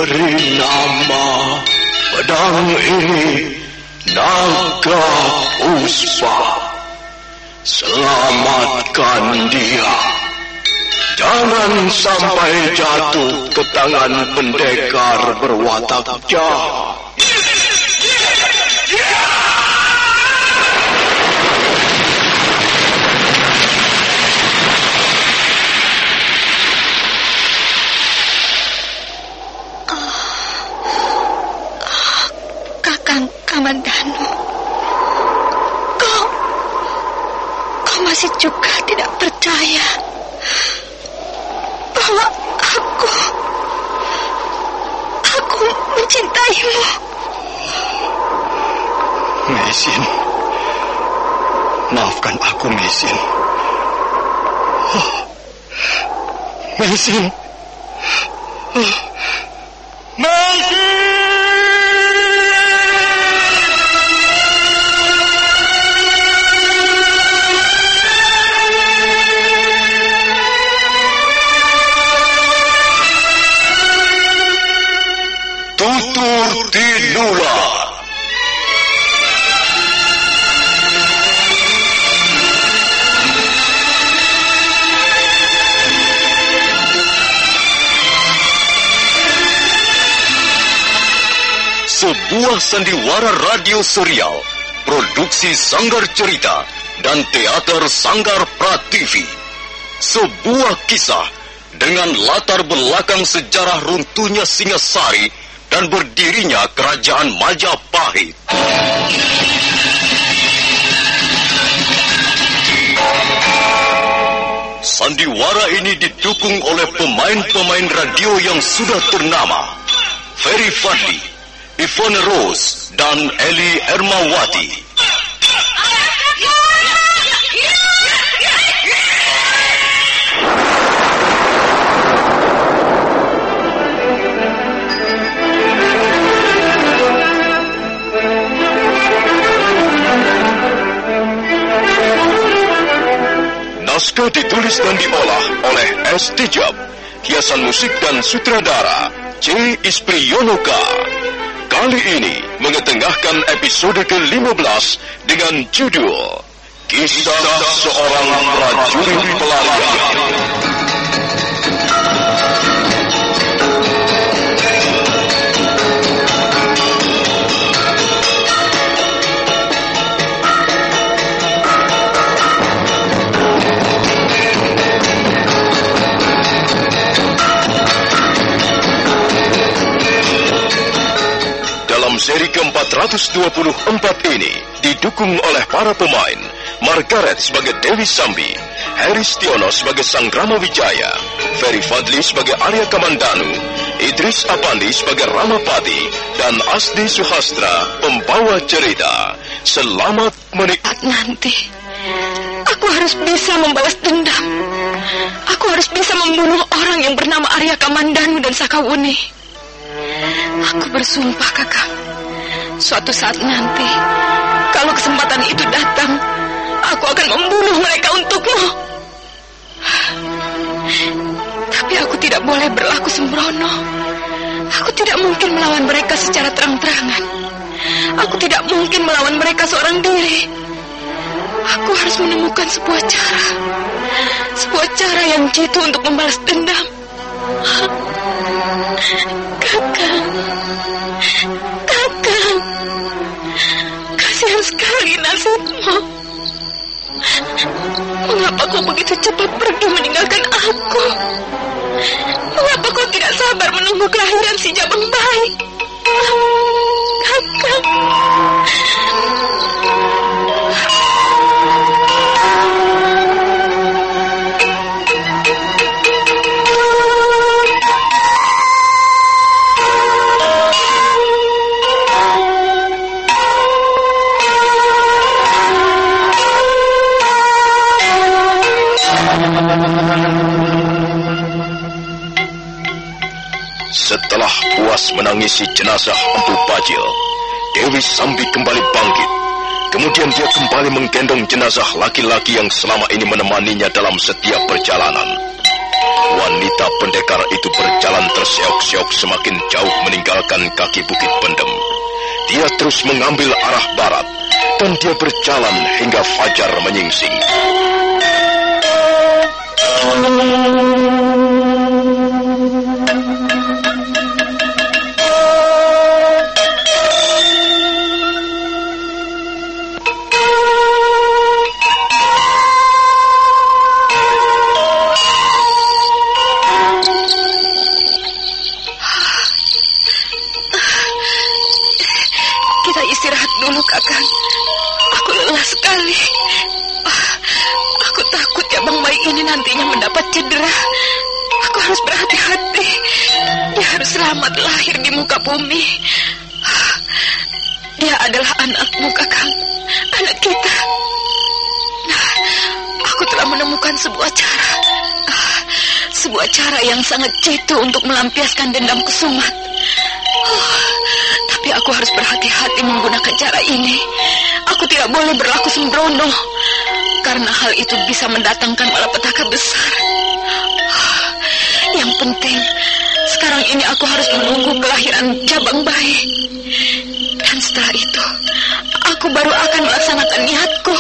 Beri nama pedang ini Naga Puspa. Selamatkan dia. Jangan sampai jatuh ke tangan pendekar berwatak jahat. Kakang Kamandanu, kau masih juga tidak percaya bahwa aku mencintaimu. Meisin, maafkan aku, Meisin. Meisin. Meisin! Tutur Tinula. Sebuah sandiwara radio serial, produksi Sanggar Cerita dan Teater Sanggar Prativi. Sebuah kisah dengan latar belakang sejarah runtuhnya Singasari dan berdirinya Kerajaan Majapahit. Sandiwara ini didukung oleh pemain-pemain radio yang sudah ternama. Ferry Fadli, Ivone Rose, dan Eli Ermawati. Naskah ditulis dan diolah oleh S. Tijab, hiasan musik dan sutradara C. Ispriyonoka. Kali ini mengetengahkan episode ke-15 dengan judul Kisah Seorang Prajurit Pelarian. Seri ke-424 ini didukung oleh para pemain Margaret sebagai Dewi Sambi, Heri Stiono sebagai Sang Rama Wijaya, Ferry Fadli sebagai Arya Kamandanu, Idris Apandi sebagai Ramapati, dan Asdi Suhastra pembawa cerita. Selamat menikmati. Nanti aku harus bisa membalas dendam. Aku harus bisa membunuh orang yang bernama Arya Kamandanu dan Sakawuni. Aku bersumpah, Kakang, suatu saat nanti, kalau kesempatan itu datang, aku akan membunuh mereka untukmu. Tapi aku tidak boleh berlaku sembrono. Aku tidak mungkin melawan mereka secara terang-terangan. Aku tidak mungkin melawan mereka seorang diri. Aku harus menemukan sebuah cara yang jitu untuk membalas dendam. Kakang, kasihan sekali nasibmu. Mengapa kau begitu cepat pergi meninggalkan aku? Mengapa kau tidak sabar menunggu kelahiran si Jabang bayi? Kakang. Setelah puas menangisi jenazah Empu Bajil, Dewi Sambi kembali bangkit. Kemudian dia kembali menggendong jenazah laki-laki yang selama ini menemaninya dalam setiap perjalanan. Wanita pendekar itu berjalan terseok-seok semakin jauh meninggalkan kaki Bukit Pendem. Dia terus mengambil arah barat, dan dia berjalan hingga fajar menyingsing. Istirahat dulu, Kakang. Aku lelah sekali. Aku takut Jabang bayi ini nantinya mendapat cedera. Aku harus berhati-hati. Dia harus selamat lahir di muka bumi. Dia adalah anakmu, Kakang. Anak kita. Aku telah menemukan sebuah cara. Sebuah cara yang sangat jitu untuk melampiaskan dendam Kesumat. Tapi aku harus berhati-hati menggunakan cara ini. Aku tidak boleh berlaku sembrono, karena hal itu bisa mendatangkan malapetaka besar. Yang penting, sekarang ini aku harus menunggu kelahiran Jabang bayi. Dan setelah itu, aku baru akan melaksanakan niatku.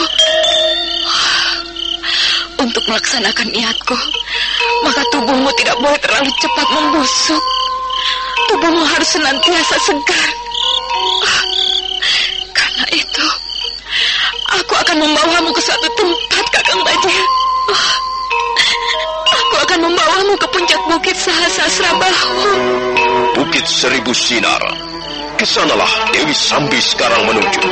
Untuk melaksanakan niatku, maka tubuhmu tidak boleh terlalu cepat membusuk. Tubuhmu harus senantiasa segar. Karena itu, aku akan membawamu ke suatu tempat, Kakang Bajil. Aku akan membawamu ke puncak Bukit Sahasrasrabahu. Bukit Seribu Sinar. Kesanalah Dewi Sambi sekarang menuju.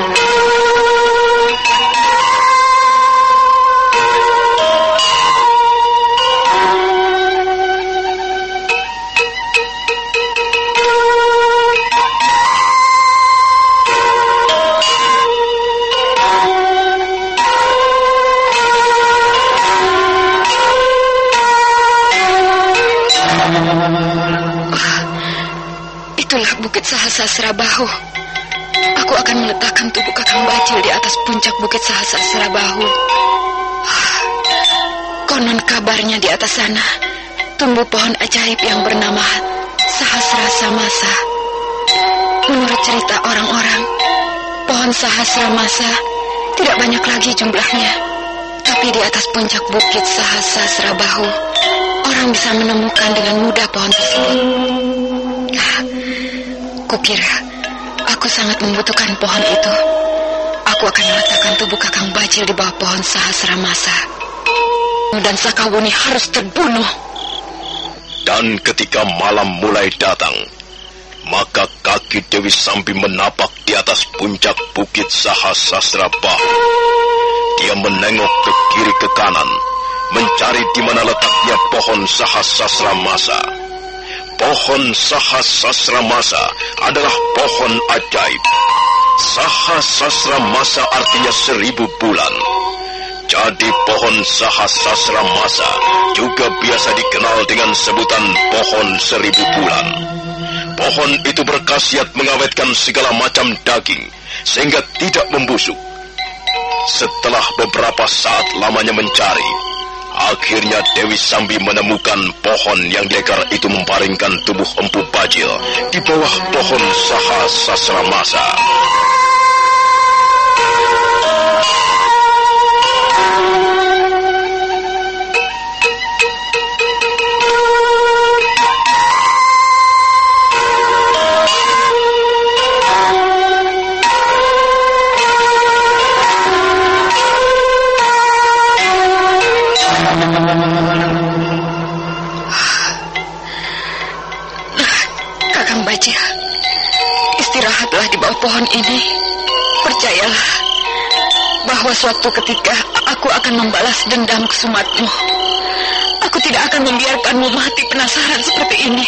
Itulah Bukit Sahasrasrabahu. Aku akan meletakkan tubuh Kakang Bajil di atas puncak Bukit Sahasrasrabahu. Konon kabarnya di atas sana tumbuh pohon ajaib yang bernama Sahasrasamasa. Menurut cerita orang-orang, pohon Sahasramasa tidak banyak lagi jumlahnya. Tapi di atas puncak Bukit Sahasrasrabahu, orang bisa menemukan dengan mudah pohon tersebut. Kukira aku sangat membutuhkan pohon itu. Aku akan meletakkan tubuh Kakang Bajil di bawah pohon Sahasramasa. Dan Sakawuni harus terbunuh. Dan ketika malam mulai datang, maka kaki Dewi Sambi menapak di atas puncak Bukit Sahasrasrabahu. Dia menengok ke kiri ke kanan, mencari di mana letaknya pohon Sahasrasramasa. Pohon Sahasrasramasa adalah pohon ajaib. Sahasrasramasa artinya 1000 bulan. Jadi pohon Sahasrasramasa juga biasa dikenal dengan sebutan pohon 1000 bulan. Pohon itu berkhasiat mengawetkan segala macam daging sehingga tidak membusuk. Setelah beberapa saat lamanya mencari, akhirnya Dewi Sambi menemukan pohon yang lekar itu membaringkan tubuh Empu Bajil di bawah pohon Sahasrasramasa. Kakang Bajil, istirahatlah di bawah pohon ini. Percayalah bahwa suatu ketika aku akan membalas dendam Kesumatmu. Aku tidak akan membiarkanmu mati penasaran seperti ini.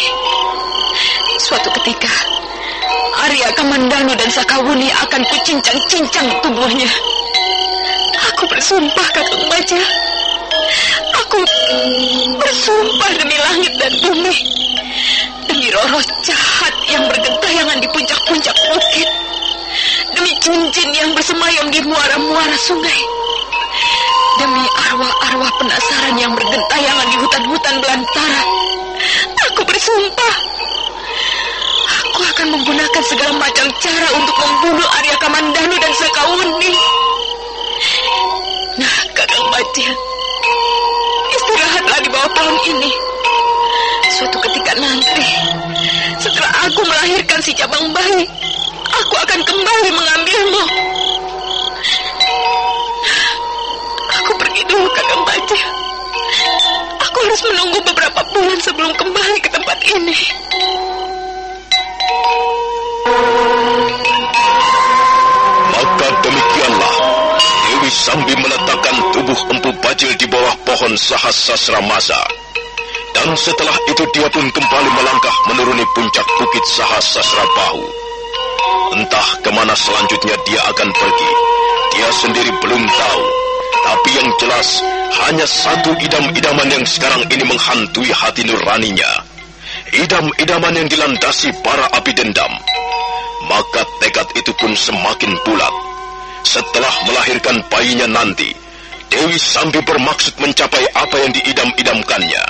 Suatu ketika Arya Kamandanu dan Sakawuni akan kucincang-cincang tubuhnya. Aku bersumpah, Kakang Bajil. Aku bersumpah demi langit dan bumi, demi roh jahat yang bergentayangan di puncak-puncak bukit, demi jin-jin yang bersemayam di muara-muara sungai, demi arwah-arwah penasaran yang bergentayangan di hutan-hutan belantara, cara untuk membunuh Arya Kamandanu dan Sakawuni. Nah, Kakang Bajil, istirahatlah di bawah pohon ini. Suatu ketika nanti, setelah aku melahirkan si cabang bayi, aku akan kembali mengambilmu. Aku pergi dulu, Kakang Bajil. Aku harus menunggu beberapa bulan sebelum kembali ke tempat ini. Maka demikianlah Dewi Sambi meletakkan tubuh Empu Bajil di bawah pohon Sahasrasra Masa. Dan setelah itu dia pun kembali melangkah menuruni puncak bukit Sahasrasra Bahu. Entah kemana selanjutnya dia akan pergi, dia sendiri belum tahu. Tapi yang jelas, hanya satu idam-idaman yang sekarang ini menghantui hati nuraninya. Idam-idaman yang dilandasi para api dendam. Maka tekad itu pun semakin bulat. Setelah melahirkan bayinya nanti, Dewi Sambi bermaksud mencapai apa yang diidam-idamkannya.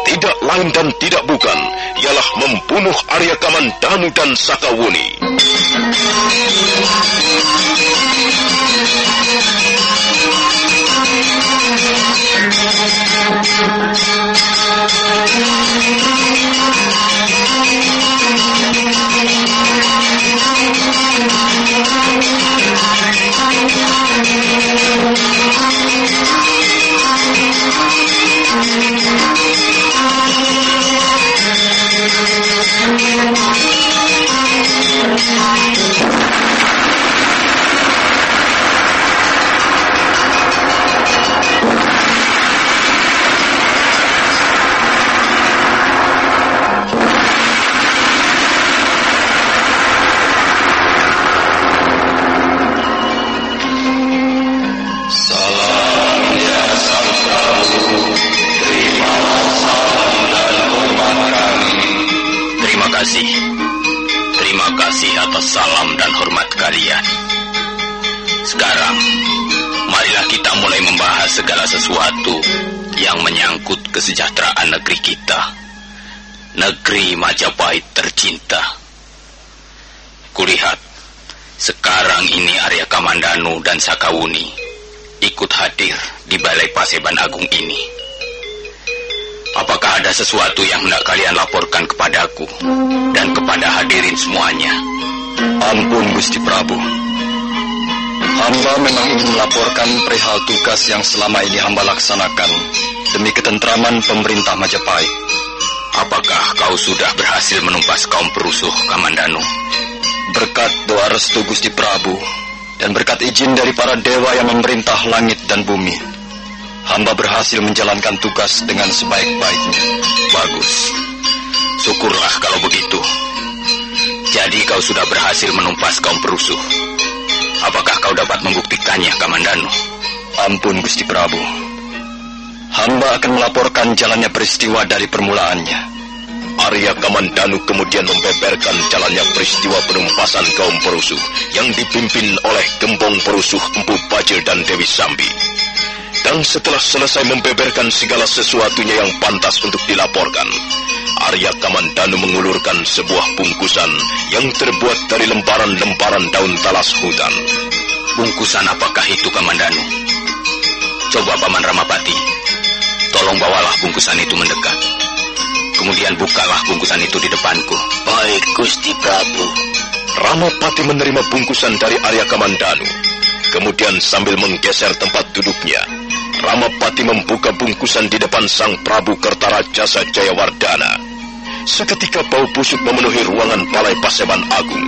Tidak lain dan tidak bukan, ialah membunuh Arya Kamandanu dan Sakawuni. Terima kasih atas salam dan hormat kalian. Sekarang, marilah kita mulai membahas segala sesuatu yang menyangkut kesejahteraan negeri kita. Negeri Majapahit tercinta. Kulihat, sekarang ini Arya Kamandanu dan Sakawuni ikut hadir di Balai Paseban Agung ini. Apakah ada sesuatu yang hendak kalian laporkan kepadaku dan kepada hadirin semuanya? Ampun Gusti Prabu. Hamba memang ingin melaporkan perihal tugas yang selama ini hamba laksanakan demi ketentraman pemerintah Majapahit. Apakah kau sudah berhasil menumpas kaum perusuh Kamandanu? Berkat doa restu Gusti Prabu dan berkat izin dari para dewa yang memerintah langit dan bumi, hamba berhasil menjalankan tugas dengan sebaik-baiknya. Bagus. Syukurlah kalau begitu. Jadi kau sudah berhasil menumpas kaum perusuh. Apakah kau dapat membuktikannya, Kamandanu? Ampun Gusti Prabu. Hamba akan melaporkan jalannya peristiwa dari permulaannya. Arya Kamandanu kemudian membeberkan jalannya peristiwa penumpasan kaum perusuh yang dipimpin oleh gembong perusuh Empu Bajil dan Dewi Sambi. Dan setelah selesai membeberkan segala sesuatunya yang pantas untuk dilaporkan, Arya Kamandanu mengulurkan sebuah bungkusan yang terbuat dari lembaran-lembaran daun talas hutan. Bungkusan apakah itu, Kamandanu? Coba Paman Ramapati, tolong bawalah bungkusan itu mendekat. Kemudian bukalah bungkusan itu di depanku. Baik, Gusti Prabu. Ramapati menerima bungkusan dari Arya Kamandanu. Kemudian sambil menggeser tempat duduknya, Ramapati membuka bungkusan di depan Sang Prabu Kertarajasa Jayawardana. Seketika bau busuk memenuhi ruangan Balai Paseban Agung.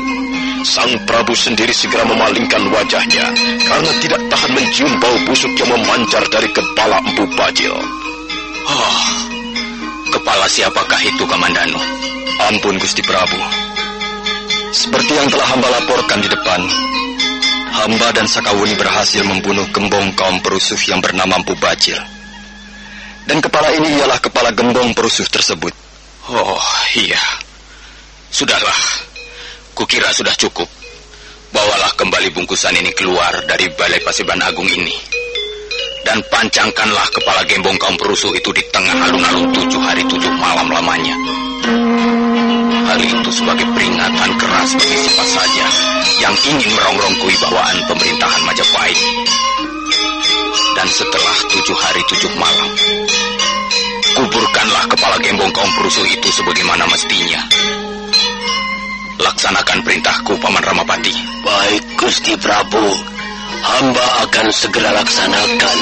Sang Prabu sendiri segera memalingkan wajahnya karena tidak tahan mencium bau busuk yang memancar dari kepala Empu Bajil. Oh, kepala siapakah itu, Kamandanu? Ampun Gusti Prabu. Seperti yang telah hamba laporkan di depan, hamba dan Sakawuni berhasil membunuh gembong kaum perusuh yang bernama Empu Bajil. Dan kepala ini ialah kepala gembong perusuh tersebut. Oh, iya. Sudahlah. Kukira sudah cukup. Bawalah kembali bungkusan ini keluar dari Balai Paseban Agung ini. Dan pancangkanlah kepala gembong kaum perusuh itu di tengah alun-alun 7 hari 7 malam lamanya. Hal itu sebagai peringatan keras sebagai siapa saja yang ingin merongrong kewibawaan pemerintahan Majapahit. Dan setelah 7 hari 7 malam, kuburkanlah kepala gembong kaum perusuh itu sebagaimana mestinya. Laksanakan perintahku, Paman Ramapati. Baik, Gusti Prabu. Hamba akan segera laksanakan.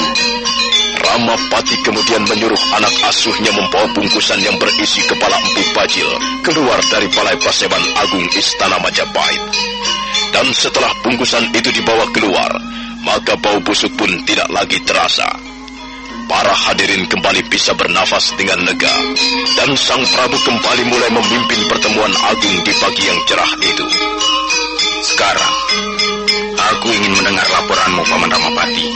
Ramapati kemudian menyuruh anak asuhnya membawa bungkusan yang berisi kepala Empu Bajil keluar dari Balai Paseban Agung Istana Majapahit. Dan setelah bungkusan itu dibawa keluar, maka bau busuk pun tidak lagi terasa. Para hadirin kembali bisa bernafas dengan lega, dan Sang Prabu kembali mulai memimpin pertemuan agung di pagi yang cerah itu. Sekarang, aku ingin mendengar laporanmu, Paman Ramapati.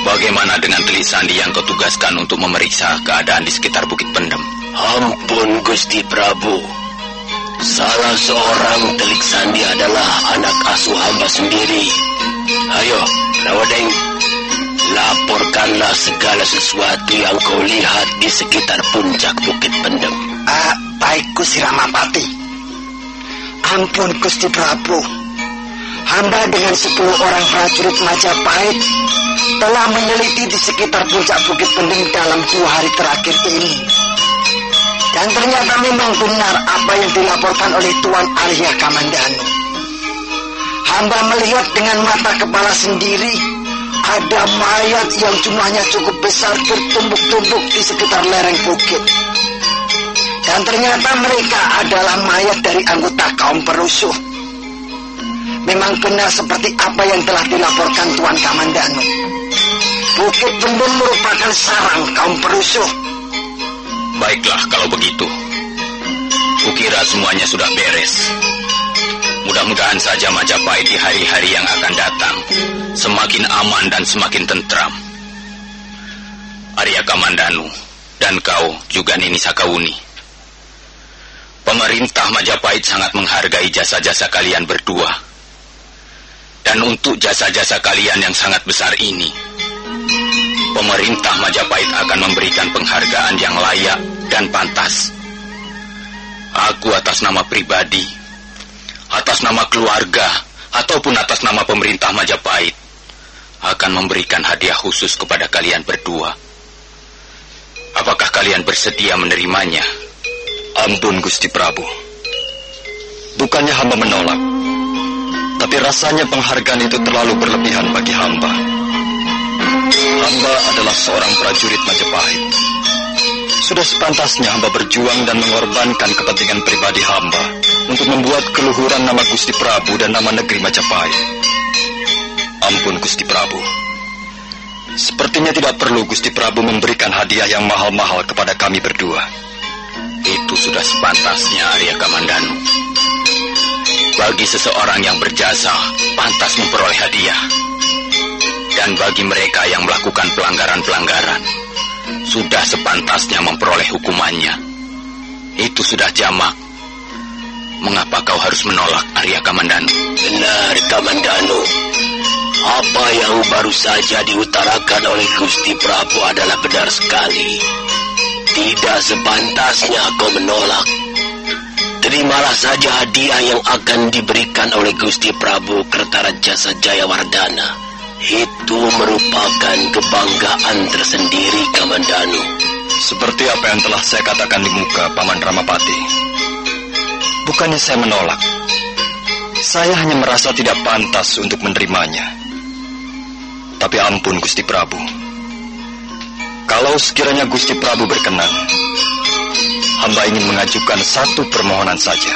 Bagaimana dengan Telik Sandi yang kau tugaskan untuk memeriksa keadaan di sekitar Bukit Pendem? Ampun, Gusti Prabu. Salah seorang Telik Sandi adalah anak asuh hamba sendiri. Ayo, Rawadeng, laporkanlah segala sesuatu yang kau lihat di sekitar puncak Bukit Pendem. Baik, Gusti Ramapati. Ampun, Gusti Prabu. Hamba dengan 10 orang prajurit Majapahit telah meneliti di sekitar puncak Bukit Pendem dalam 2 hari terakhir ini. Dan ternyata memang benar apa yang dilaporkan oleh Tuan Arya Kamandanu. Hamba melihat dengan mata kepala sendiri ada mayat yang jumlahnya cukup besar bertumpuk-tumpuk di sekitar lereng bukit. Dan ternyata mereka adalah mayat dari anggota kaum perusuh. Memang benar seperti apa yang telah dilaporkan Tuan Kamandanu. Bukit Pendem merupakan sarang kaum perusuh. Baiklah kalau begitu. Kukira semuanya sudah beres. Mudah-mudahan saja Majapahit di hari-hari yang akan datang semakin aman dan semakin tentram. Arya Kamandanu dan kau juga Nini Sakawuni. Pemerintah Majapahit sangat menghargai jasa-jasa kalian berdua. Dan untuk jasa-jasa kalian yang sangat besar ini, pemerintah Majapahit akan memberikan penghargaan yang layak dan pantas. Aku atas nama pribadi, atas nama keluarga, ataupun atas nama pemerintah Majapahit akan memberikan hadiah khusus kepada kalian berdua. Apakah kalian bersedia menerimanya? Ampun, Gusti Prabu. Bukannya hamba menolak, tapi rasanya penghargaan itu terlalu berlebihan bagi hamba. Hamba adalah seorang prajurit Majapahit. Sudah sepantasnya hamba berjuang dan mengorbankan kepentingan pribadi hamba untuk membuat keluhuran nama Gusti Prabu dan nama negeri Majapahit. Ampun, Gusti Prabu. Sepertinya tidak perlu Gusti Prabu memberikan hadiah yang mahal-mahal kepada kami berdua. Itu sudah sepantasnya, Arya Kamandanu. Bagi seseorang yang berjasa, pantas memperoleh hadiah. Dan bagi mereka yang melakukan pelanggaran-pelanggaran, sudah sepantasnya memperoleh hukumannya. Itu sudah jamak. Mengapa kau harus menolak, Arya Kamandanu? Benar, Kamandanu. Apa yang baru saja diutarakan oleh Gusti Prabu adalah benar sekali. Tidak sepantasnya kau menolak. Terimalah saja hadiah yang akan diberikan oleh Gusti Prabu Kertarajasa Jayawardhana. Itu merupakan kebanggaan tersendiri, Kamandanu. Seperti apa yang telah saya katakan di muka Paman Ramapati. Bukannya saya menolak. Saya hanya merasa tidak pantas untuk menerimanya. Tapi ampun, Gusti Prabu. Kalau sekiranya Gusti Prabu berkenan, hamba ingin mengajukan satu permohonan saja.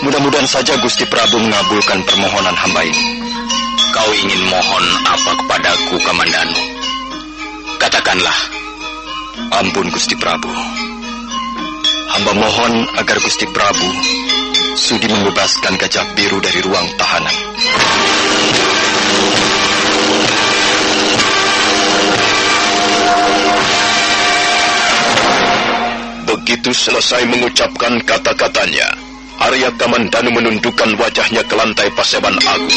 Mudah-mudahan saja Gusti Prabu mengabulkan permohonan hamba ini. Kau ingin mohon apa kepadaku, Kamandanu? Katakanlah. Ampun, Gusti Prabu. Hamba mohon agar Gusti Prabu sudi membebaskan Gajah Biru dari ruang tahanan. Begitu selesai mengucapkan kata-katanya, Arya Kamandanu menundukkan wajahnya ke lantai Paseban Agung.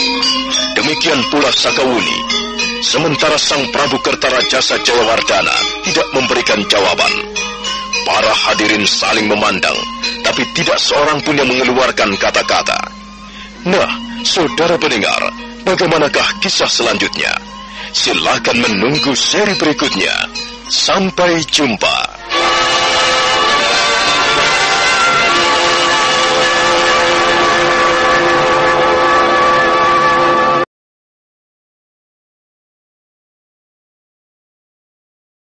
Demikian pula Sakawuni. Sementara Sang Prabu Kertarajasa Jayawardhana tidak memberikan jawaban. Para hadirin saling memandang, tetapi tidak seorang pun yang mengeluarkan kata-kata. Nah, saudara pendengar, bagaimanakah kisah selanjutnya? Silakan menunggu seri berikutnya. Sampai jumpa.